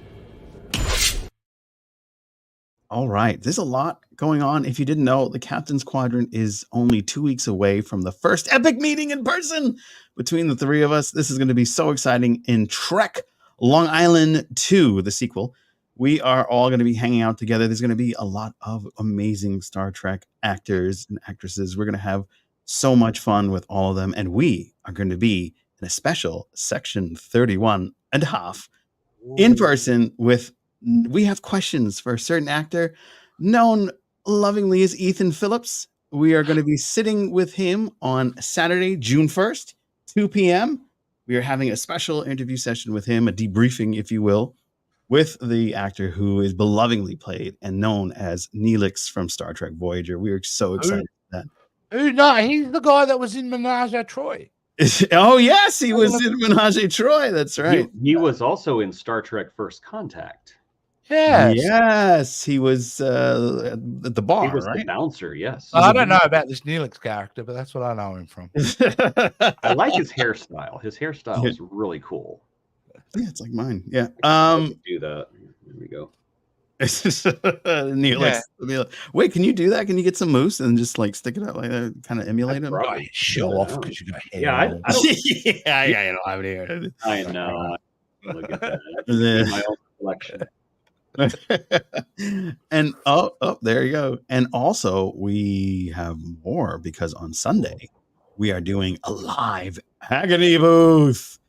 Speaker 2: All right. There's a lot going on. If you didn't know, the Captain's Quadrant is only 2 weeks away from the first epic meeting in person between the three of us. This is going to be so exciting. In Trek Long Island 2, the sequel, we are all going to be hanging out together. There's going to be a lot of amazing Star Trek actors and actresses. We're going to have so much fun with all of them. And we are going to be in a special Section 31 and a half in person we have questions for a certain actor known lovingly as Ethan Phillips. We are going to be sitting with him on Saturday, June 1st, 2 p.m. We are having a special interview session with him, a debriefing, if you will, with the actor who is belovingly played and known as Neelix from Star Trek Voyager. We are so excited for that.
Speaker 3: No, he's the guy that was in Menage a Troy.
Speaker 2: Oh, yes, he was in Menage a Troy. That's right.
Speaker 4: He was also in Star Trek First Contact.
Speaker 2: Yes, he was at the bar.
Speaker 4: He was
Speaker 2: right?
Speaker 4: the bouncer. Yes.
Speaker 3: I don't know about this Neelix character, but that's what I know him from.
Speaker 4: I like his hairstyle. His hairstyle is really cool.
Speaker 2: Yeah, it's like mine. Yeah.
Speaker 4: Do that. There we go.
Speaker 2: Neelix. Yeah. Wait, can you do that? Can you get some mousse and just like stick it out like that, kind of emulate him?
Speaker 3: Right, show off because you got hair.
Speaker 4: Yeah, I don't,
Speaker 2: I don't have it here.
Speaker 4: I know. Look at that. My own collection.
Speaker 2: And there you go. And also we have more because on Sunday we are doing a live agony booth.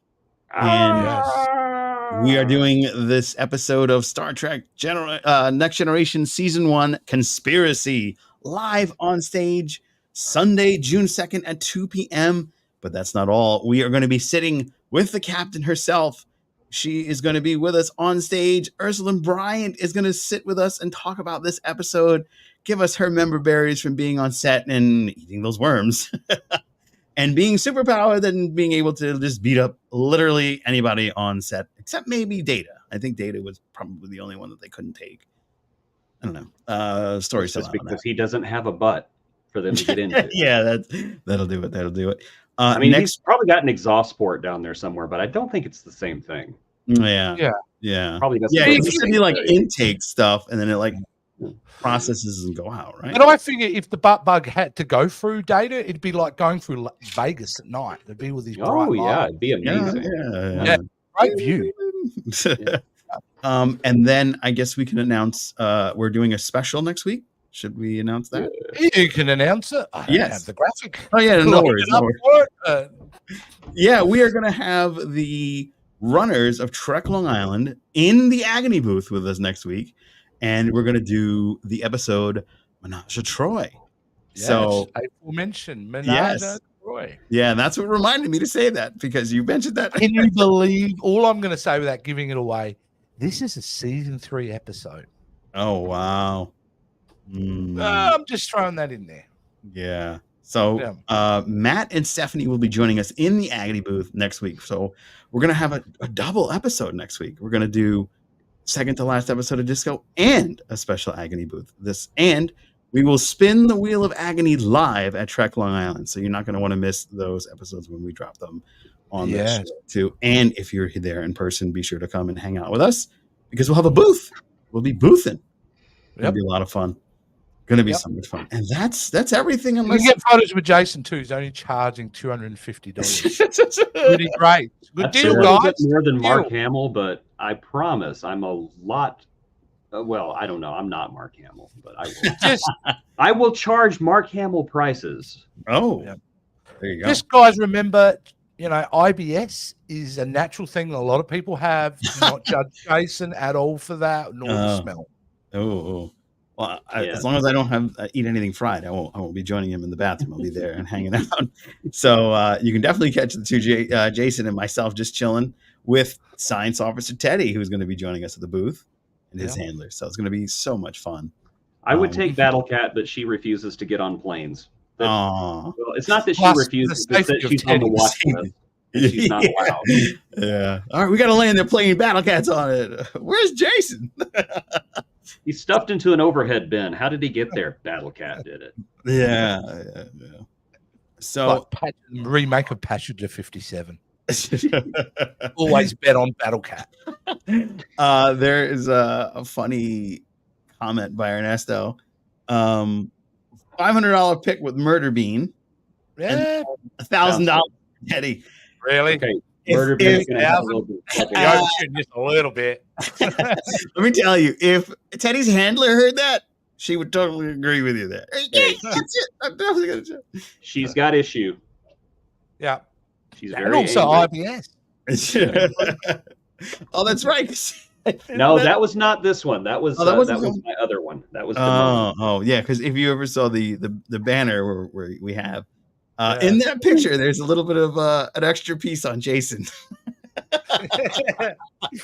Speaker 2: And we are doing this episode of Star Trek Next Generation Season 1 Conspiracy live on stage Sunday, June 2nd at 2 p.m. But that's not all. We are going to be sitting with the captain herself. She is going to be with us on stage. Ursula Bryant is going to sit with us and talk about this episode, give us her member berries from being on set and eating those worms. And being superpowered and being able to just beat up literally anybody on set, except maybe Data. I think Data was probably the only one that they couldn't take. I don't know. Story still
Speaker 4: because he doesn't have a butt for them to get into.
Speaker 2: Yeah, that'll do it. That'll do it.
Speaker 4: I mean, he's probably got an exhaust port down there somewhere, but I don't think it's the same thing.
Speaker 2: Yeah.
Speaker 4: Probably doesn't.
Speaker 2: Yeah, it used to be like intake stuff, and then it like processes and go out, right?
Speaker 3: But I figure if the butt bug had to go through Data, it'd be like going through Vegas at night. It'd be with these bright lights.
Speaker 4: It'd be amazing.
Speaker 3: Yeah, great view.
Speaker 2: And then I guess we can announce we're doing a special next week. Should we announce that?
Speaker 3: You can announce it. I don't have the graphic.
Speaker 2: Oh yeah, no worries. Yeah, we are going to have the runners of Trek Long Island in the agony booth with us next week. And we're going to do the episode Menage a Troy.
Speaker 3: Yes,
Speaker 2: so
Speaker 3: aforementioned Menage a Troy.
Speaker 2: Yeah, and that's what reminded me to say that because you mentioned that.
Speaker 3: Can you believe all I'm going to say without giving it away? This is a season 3 episode.
Speaker 2: Oh, wow.
Speaker 3: I'm just throwing that in there.
Speaker 2: Yeah. So Matt and Stephanie will be joining us in the Agony booth next week. So we're going to have a double episode next week. We're going to do second to last episode of Disco and a special Agony booth. And we will spin the Wheel of Agony live at Trek Long Island. So you're not going to want to miss those episodes when we drop them on the show too. And if you're there in person, be sure to come and hang out with us because we'll have a booth. We'll be boothing. It'll be a lot of fun. Going to be so much fun. And that's everything.
Speaker 3: You can get photos with Jason too. He's only charging $250. Pretty great. Good deal,
Speaker 4: a
Speaker 3: guys.
Speaker 4: Bit more than Mark Hamill, but I promise I'm a lot. Well, I don't know. I'm not Mark Hamill, but I will. I will charge Mark Hamill prices.
Speaker 2: Oh, there you go.
Speaker 3: Just guys, remember, IBS is a natural thing that a lot of people have. Do not judge Jason at all for that, nor the smell.
Speaker 2: Oh. Well, as long as I don't eat anything fried, I won't be joining him in the bathroom. I'll be there and hanging out. So you can definitely catch the two Jason and myself just chilling with Science Officer Teddy, who's going to be joining us at the booth, and his handler. So it's going to be so much fun.
Speaker 4: I would take Battle Cat, but she refuses to get on planes.
Speaker 2: Well,
Speaker 4: it's not that she refuses; it's that she's on the watch list. She's not allowed.
Speaker 2: Yeah. All right, we got to land there playing Battle Cats on it. Where's Jason?
Speaker 4: He's stuffed into an overhead bin. How did he get there? Battle Cat did it.
Speaker 2: Yeah. So
Speaker 3: remake of Passenger 57. Always bet on Battle Cat.
Speaker 2: There is a funny comment by Ernesto. $500 pick with Murder Bean.
Speaker 3: Yeah.
Speaker 2: $1,000 Teddy.
Speaker 3: Really?
Speaker 4: Okay. Murder Bean gonna have a little bit.
Speaker 3: Just a little bit.
Speaker 2: Let me tell you, if Teddy's handler heard that, she would totally agree with you there. I'm definitely gonna check.
Speaker 4: She's got issue.
Speaker 3: Yeah.
Speaker 4: She's
Speaker 3: and
Speaker 4: very
Speaker 3: also
Speaker 4: angry.
Speaker 2: IBS. Oh, that's right.
Speaker 4: No, that was not this one. That was that was my other one. That was
Speaker 2: yeah. Because if you ever saw the banner where we have in that picture, there's a little bit of an extra piece on Jason.
Speaker 4: A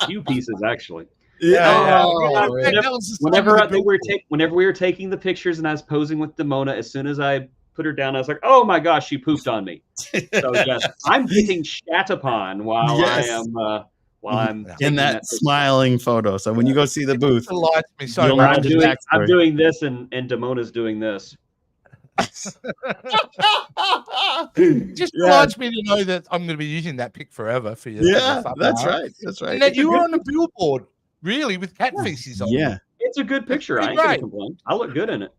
Speaker 4: few pieces actually.
Speaker 2: Whenever
Speaker 4: we were taking the pictures and I was posing with Demona, as soon as I put her down, I was like, "Oh my gosh, she pooped on me." So yes, I'm getting shat upon while I'm
Speaker 2: in that smiling photo. So when you go see the booth,
Speaker 4: I'm doing this and Demona's doing this.
Speaker 3: Just reminds me to know that I'm going to be using that pic forever for you.
Speaker 2: Yeah, that's right. That's right.
Speaker 3: And that you were on the billboard, really, with cat feces on.
Speaker 2: Yeah,
Speaker 4: it's a good picture. I ain't gonna complain. I look good in it.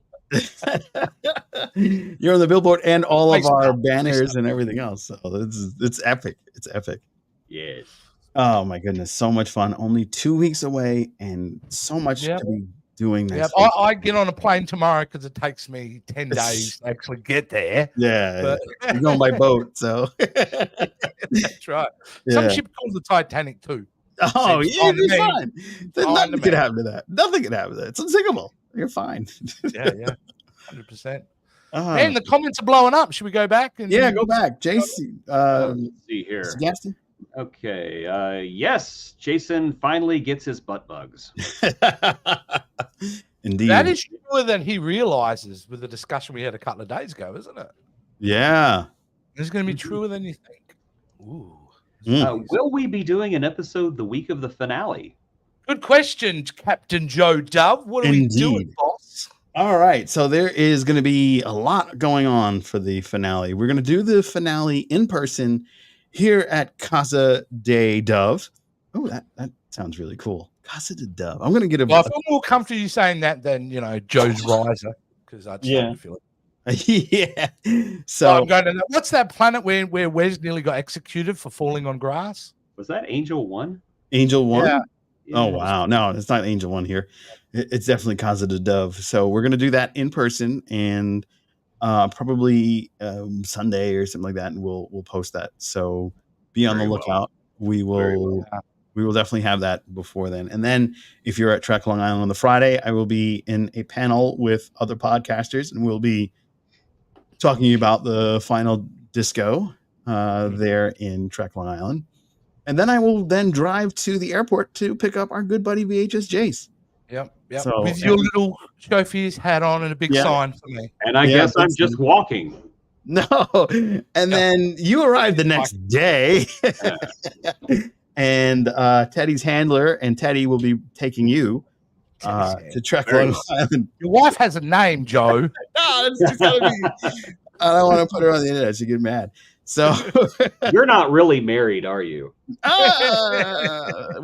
Speaker 2: You're on the billboard and all of our banners and everything else. So it's epic. It's epic.
Speaker 4: Yes.
Speaker 2: Oh my goodness, so much fun. Only 2 weeks away and so much to be doing this.
Speaker 3: Yeah, I get on a plane tomorrow because it takes me 10 days to actually get there.
Speaker 2: Yeah, you're going by boat, so
Speaker 3: that's right. Some ship calls the Titanic too.
Speaker 2: Oh, yeah, you're fine. Nothing can happen to that. Nothing can happen to that. It's unsinkable. You're fine.
Speaker 3: Yeah, 100%. And the comments are blowing up. Should we go back?
Speaker 2: Go back. JC.
Speaker 4: Let's see here.
Speaker 2: Suggestion?
Speaker 4: Okay. Yes, Jason finally gets his butt bugs.
Speaker 2: Indeed.
Speaker 3: That is truer than he realizes with the discussion we had a couple of days ago, isn't it?
Speaker 2: Yeah.
Speaker 3: It's going to be truer than you think. Ooh.
Speaker 4: Will we be doing an episode the week of the finale?
Speaker 3: Good question, Captain Joe Dove. What are we doing, boss?
Speaker 2: All right. So there is going to be a lot going on for the finale. We're going to do the finale in person here at Casa de Dove. Oh, that sounds really cool. Casa de Dove. I'm going to get a...
Speaker 3: Well, I feel more comfortable you saying that than, Joe's Riser, because I just feel it.
Speaker 2: Yeah. So
Speaker 3: I'm going to... What's that planet where Wes nearly got executed for falling on grass?
Speaker 4: Was that Angel 1?
Speaker 2: Angel 1?
Speaker 3: Yeah.
Speaker 2: Oh, wow. No, it's not Angel 1 here. It's definitely Casa de Dove. So we're going to do that in person and probably Sunday or something like that, and we'll post that. So be on the lookout. We will definitely have that before then. And then if you're at Trek Long Island on the Friday, I will be in a panel with other podcasters, and we'll be talking about the final disco there in Trek Long Island. And then I will then drive to the airport to pick up our good buddy VHS Jace.
Speaker 3: Yep.
Speaker 2: So-
Speaker 3: With your little chauffeur's hat on and a big
Speaker 2: Yeah.
Speaker 3: sign for me.
Speaker 4: And I
Speaker 2: Yeah,
Speaker 4: guess I'm
Speaker 2: that's-
Speaker 4: just walking.
Speaker 2: No. And then you arrive the next day. And Teddy's handler and Teddy will be taking you to trek
Speaker 4: Very
Speaker 2: Long Island.
Speaker 3: Your wife has a name, Joe.
Speaker 2: No, it's just gotta be. I don't want to put her on the internet. She get mad. So
Speaker 4: You're not really married, are you?
Speaker 2: we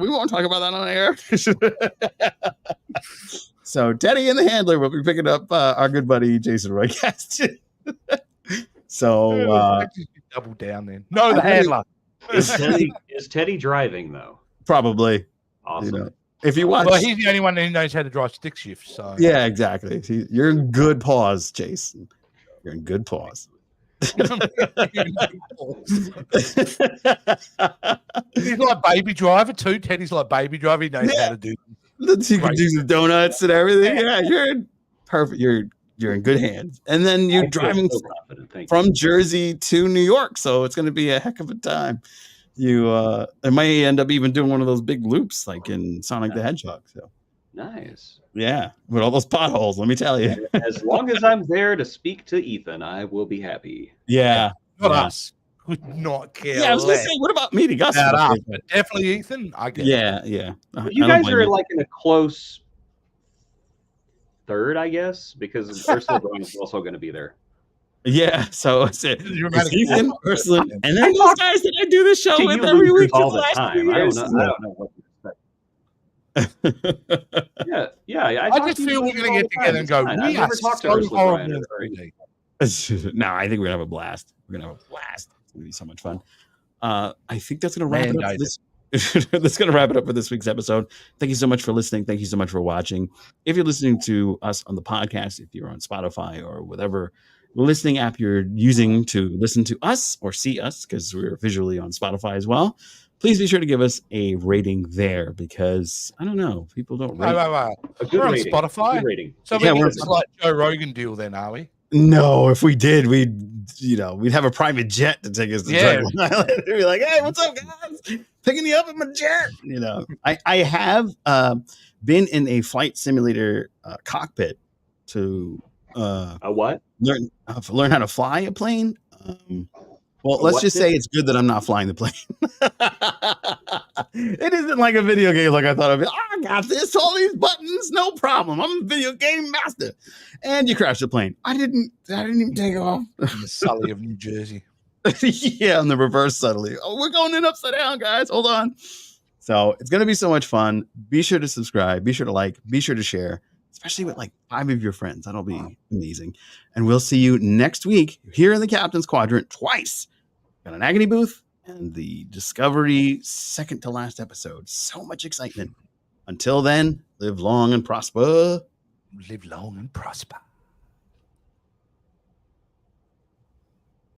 Speaker 2: won't talk about that on air. So Teddy and the handler will be picking up our good buddy Jason Roycast. So
Speaker 3: Double down then. No, the handler.
Speaker 4: Is Teddy driving though?
Speaker 2: probably.
Speaker 4: Awesome.
Speaker 2: You know, if you watch,
Speaker 3: Well, he's the only one who knows how to drive stick shift. So
Speaker 2: yeah, exactly. See, you're in good pause, Jason. You're in good pause.
Speaker 3: he's like baby driver too. Teddy's like baby driver. He knows how to do.
Speaker 2: You can do some donuts and everything. Yeah, you're in perfect. You're in good hands. And then you're
Speaker 4: I feel
Speaker 2: driving
Speaker 4: so confident. Thank you.
Speaker 2: from Jersey to New York, so it's going to be a heck of a time. You it might end up even doing one of those big loops like in Sonic the Hedgehog. So
Speaker 4: Nice.
Speaker 2: yeah, with all those potholes, let me tell you.
Speaker 4: As long as I'm there to speak to Ethan, I will be happy.
Speaker 2: Yeah,
Speaker 3: Not
Speaker 2: yeah.
Speaker 3: us. Would not care.
Speaker 2: Yeah, I was going to
Speaker 3: less
Speaker 2: say, what about meeting us?
Speaker 3: about us, but definitely Ethan. I get it.
Speaker 2: Yeah.
Speaker 4: You guys are like in a close third, I guess, because Ursula Braun is also going to be there.
Speaker 2: Yeah, so it's Ethan, Ursula, and then
Speaker 4: I
Speaker 2: those
Speaker 4: talk
Speaker 2: guys that I do the show
Speaker 4: to
Speaker 2: with
Speaker 4: you
Speaker 2: every
Speaker 4: losers
Speaker 2: week for
Speaker 4: all
Speaker 2: the
Speaker 4: the
Speaker 2: last
Speaker 4: time.
Speaker 2: 2
Speaker 4: I
Speaker 2: years.
Speaker 4: don't know what to expect. Yeah.
Speaker 3: I
Speaker 4: talk
Speaker 3: just
Speaker 4: to you
Speaker 3: feel we're
Speaker 4: losers
Speaker 3: going to
Speaker 4: all
Speaker 3: get
Speaker 4: the time.
Speaker 3: together and
Speaker 4: It's
Speaker 3: go,
Speaker 4: fine.
Speaker 3: we
Speaker 4: I've
Speaker 3: are
Speaker 4: never talked to
Speaker 3: so
Speaker 4: Ursula
Speaker 3: horrible.
Speaker 4: Bryan
Speaker 3: in
Speaker 4: or
Speaker 3: 3D.
Speaker 2: No, I think we're gonna have a blast. We're gonna have a blast. It's gonna be so much fun. I think that's gonna wrap it up for this. That's gonna wrap it up for this week's episode. Thank you so much for listening. Thank you so much for watching. If you're listening to us on the podcast, if you're on Spotify or whatever listening app you're using to listen to us or see us, because we're visually on Spotify as well, please be sure to give us a rating there, because I don't know, people don't rate.
Speaker 3: Wait.
Speaker 4: A good
Speaker 3: We're on
Speaker 4: rating.
Speaker 3: Spotify?
Speaker 4: A good rating.
Speaker 3: So
Speaker 2: Yeah,
Speaker 3: we're
Speaker 2: we're-
Speaker 3: just like Joe Rogan deal then, are we?
Speaker 2: No, if we did, we'd have a private jet to take us to
Speaker 3: Yeah.
Speaker 2: Dragon Island. We'd be like, "Hey, what's up, guys? Picking you up in my jet." I have been in a flight simulator cockpit to
Speaker 4: A what?
Speaker 2: learn how to fly a plane. Well,
Speaker 4: A
Speaker 2: let's
Speaker 4: what
Speaker 2: just say it's good that I'm not flying the plane. It isn't like a video game like I thought it'd be. Oh, I got this, all these buttons, no problem. I'm a video game master. And you crash the plane. I didn't even take off.
Speaker 3: In the Sully of New Jersey.
Speaker 2: Yeah, on the reverse subtly. Oh, we're going in upside down, guys. Hold on. So it's gonna be so much fun. Be sure to subscribe, be sure to like, be sure to share, especially with like 5 of your friends. That'll be amazing. And we'll see you next week here in the Captain's Quadrant twice. Got an Agony booth and the Discovery second to last episode. So much excitement. Until then, live long and prosper.
Speaker 3: Live long and prosper.